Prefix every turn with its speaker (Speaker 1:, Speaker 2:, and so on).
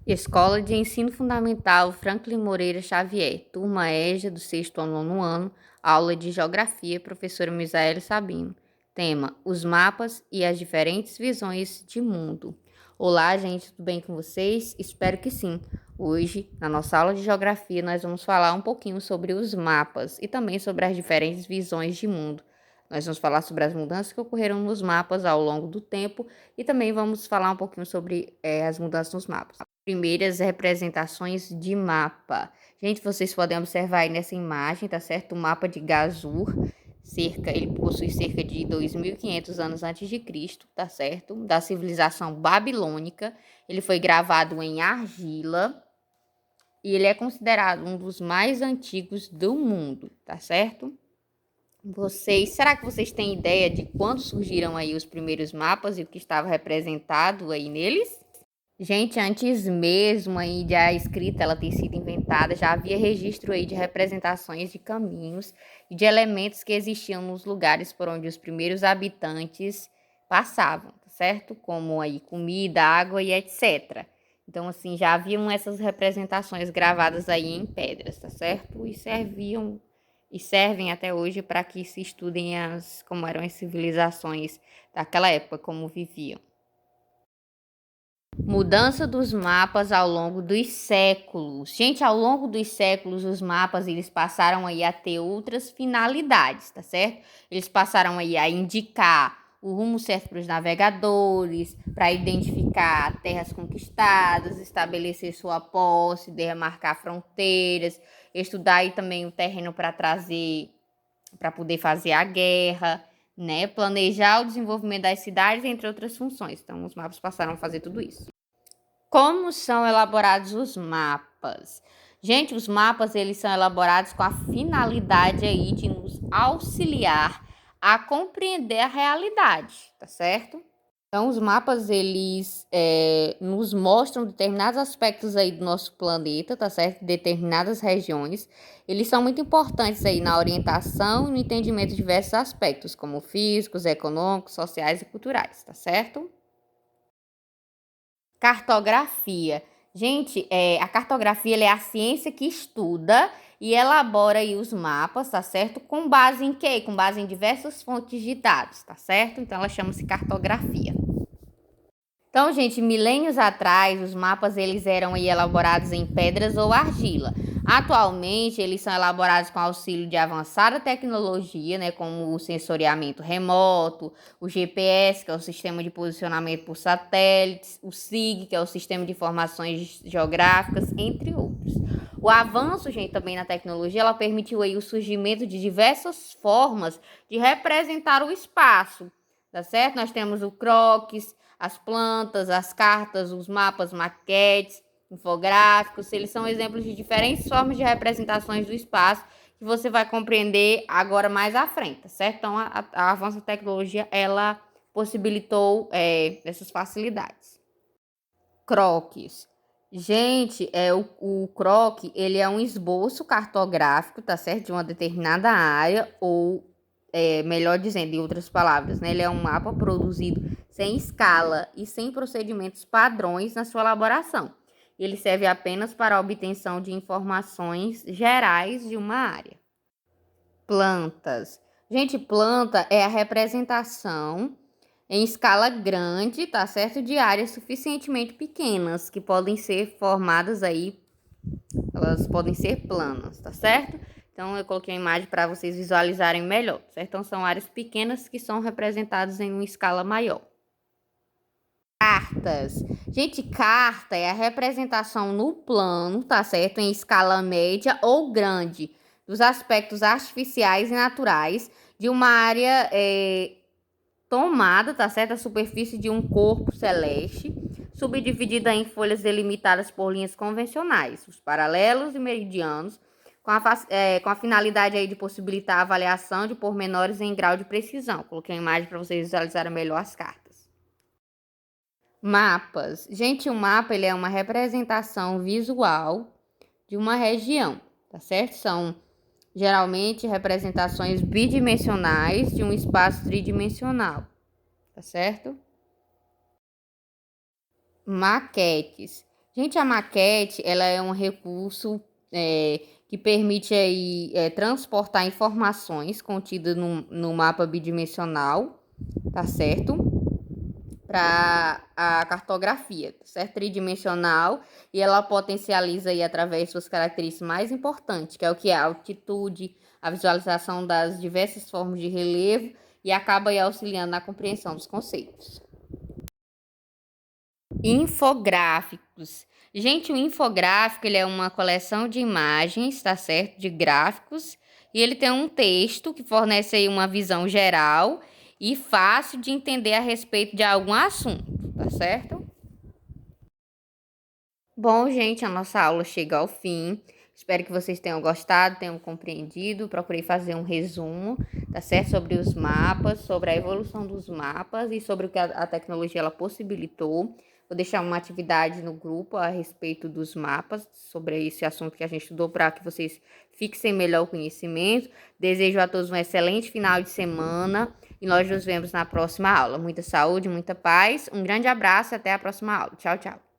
Speaker 1: Escola de Ensino Fundamental Franklin Moreira Xavier, turma EJA do 6º ao 9º ano, aula de Geografia, professora Misaele Sabino. Tema: os mapas e as diferentes visões de mundo. Olá, gente, tudo bem com vocês? Espero que sim. Hoje, na nossa aula de Geografia, nós vamos falar um pouquinho sobre os mapas e também sobre as diferentes visões de mundo. Nós vamos falar sobre as mudanças que ocorreram nos mapas ao longo do tempo e também vamos falar um pouquinho sobre as mudanças nos mapas. Primeiras representações de mapa. Gente, vocês podem observar aí nessa imagem, tá certo? O mapa de Gazur, ele possui cerca de 2.500 anos antes de Cristo, tá certo? Da civilização babilônica. Ele foi gravado em argila e ele é considerado um dos mais antigos do mundo, tá certo? Será que vocês têm ideia de quando surgiram aí os primeiros mapas e o que estava representado aí neles? Gente, antes mesmo aí de a escrita ela ter sido inventada, já havia registro aí de representações de caminhos e de elementos que existiam nos lugares por onde os primeiros habitantes passavam, tá certo? Como aí comida, água e etc. Então, assim, já haviam essas representações gravadas aí em pedras, tá certo? E servem até hoje para que se estudem como eram as civilizações daquela época, como viviam. Mudança dos mapas ao longo dos séculos. Gente, ao longo dos séculos, os mapas eles passaram aí a ter outras finalidades, tá certo? Eles passaram aí a indicar o rumo certo para os navegadores, para identificar terras conquistadas, estabelecer sua posse, demarcar fronteiras, estudar aí também o terreno para poder fazer a guerra, né? Planejar o desenvolvimento das cidades, entre outras funções. Então, os mapas passaram a fazer tudo isso. Como são elaborados os mapas? Gente, os mapas eles são elaborados com a finalidade aí de nos auxiliar a compreender a realidade, tá certo? Então, os mapas eles nos mostram determinados aspectos aí do nosso planeta, tá certo? Determinadas regiões. Eles são muito importantes aí na orientação e no entendimento de diversos aspectos, como físicos, econômicos, sociais e culturais, tá certo? Cartografia. Gente, a cartografia é a ciência que estuda e elabora aí os mapas, tá certo? Com base em quê? Com base em diversas fontes de dados, tá certo? Então, ela chama-se cartografia. Então, gente, milênios atrás, os mapas eles eram aí elaborados em pedras ou argila. Atualmente, eles são elaborados com auxílio de avançada tecnologia, né, como o sensoriamento remoto, o GPS, que é o sistema de posicionamento por satélites, o SIG, que é o sistema de informações geográficas, entre outros. O avanço, gente, também na tecnologia, ela permitiu aí o surgimento de diversas formas de representar o espaço, tá certo? Nós temos o croquis, as plantas, as cartas, os mapas, maquetes, infográficos, eles são exemplos de diferentes formas de representações do espaço que você vai compreender agora mais à frente, tá certo? Então, a avanço da tecnologia, ela possibilitou essas facilidades. Croquis. Gente, o croquis, ele é um esboço cartográfico, tá certo? De uma determinada área ou melhor dizendo, em outras palavras, né, ele é um mapa produzido sem escala e sem procedimentos padrões na sua elaboração. Ele serve apenas para a obtenção de informações gerais de uma área. Plantas. Gente, planta é a representação em escala grande, tá certo? De áreas suficientemente pequenas, que podem ser formadas aí, elas podem ser planas, tá certo? Então, eu coloquei a imagem para vocês visualizarem melhor, certo? Então, são áreas pequenas que são representadas em uma escala maior. Cartas. Gente, carta é a representação no plano, tá certo? Em escala média ou grande, dos aspectos artificiais e naturais de uma área tomada, tá certo? A superfície de um corpo celeste, subdividida em folhas delimitadas por linhas convencionais, os paralelos e meridianos, com a finalidade aí de possibilitar a avaliação de pormenores em grau de precisão. Coloquei a imagem para vocês visualizarem melhor as cartas. Mapas. Gente, o mapa ele é uma representação visual de uma região, tá certo? São geralmente representações bidimensionais de um espaço tridimensional, tá certo? Maquetes. Gente, a maquete, ela é um recurso que permite aí, transportar informações contidas no mapa bidimensional, tá certo? Para a cartografia, tá certo? Tridimensional, e ela potencializa aí através de suas características mais importantes, que é o que é a altitude, a visualização das diversas formas de relevo e acaba aí auxiliando na compreensão dos conceitos. Infográficos. Gente, o infográfico, ele é uma coleção de imagens, tá certo? De gráficos, e ele tem um texto que fornece aí uma visão geral e fácil de entender a respeito de algum assunto, tá certo? Bom, gente, a nossa aula chega ao fim. Espero que vocês tenham gostado, tenham compreendido. Procurei fazer um resumo, tá certo? Sobre os mapas, sobre a evolução dos mapas e sobre o que a tecnologia ela possibilitou. Vou deixar uma atividade no grupo a respeito dos mapas, sobre esse assunto que a gente estudou, para que vocês fixem melhor o conhecimento. Desejo a todos um excelente final de semana e nós nos vemos na próxima aula. Muita saúde, muita paz. Um grande abraço e até a próxima aula. Tchau, tchau.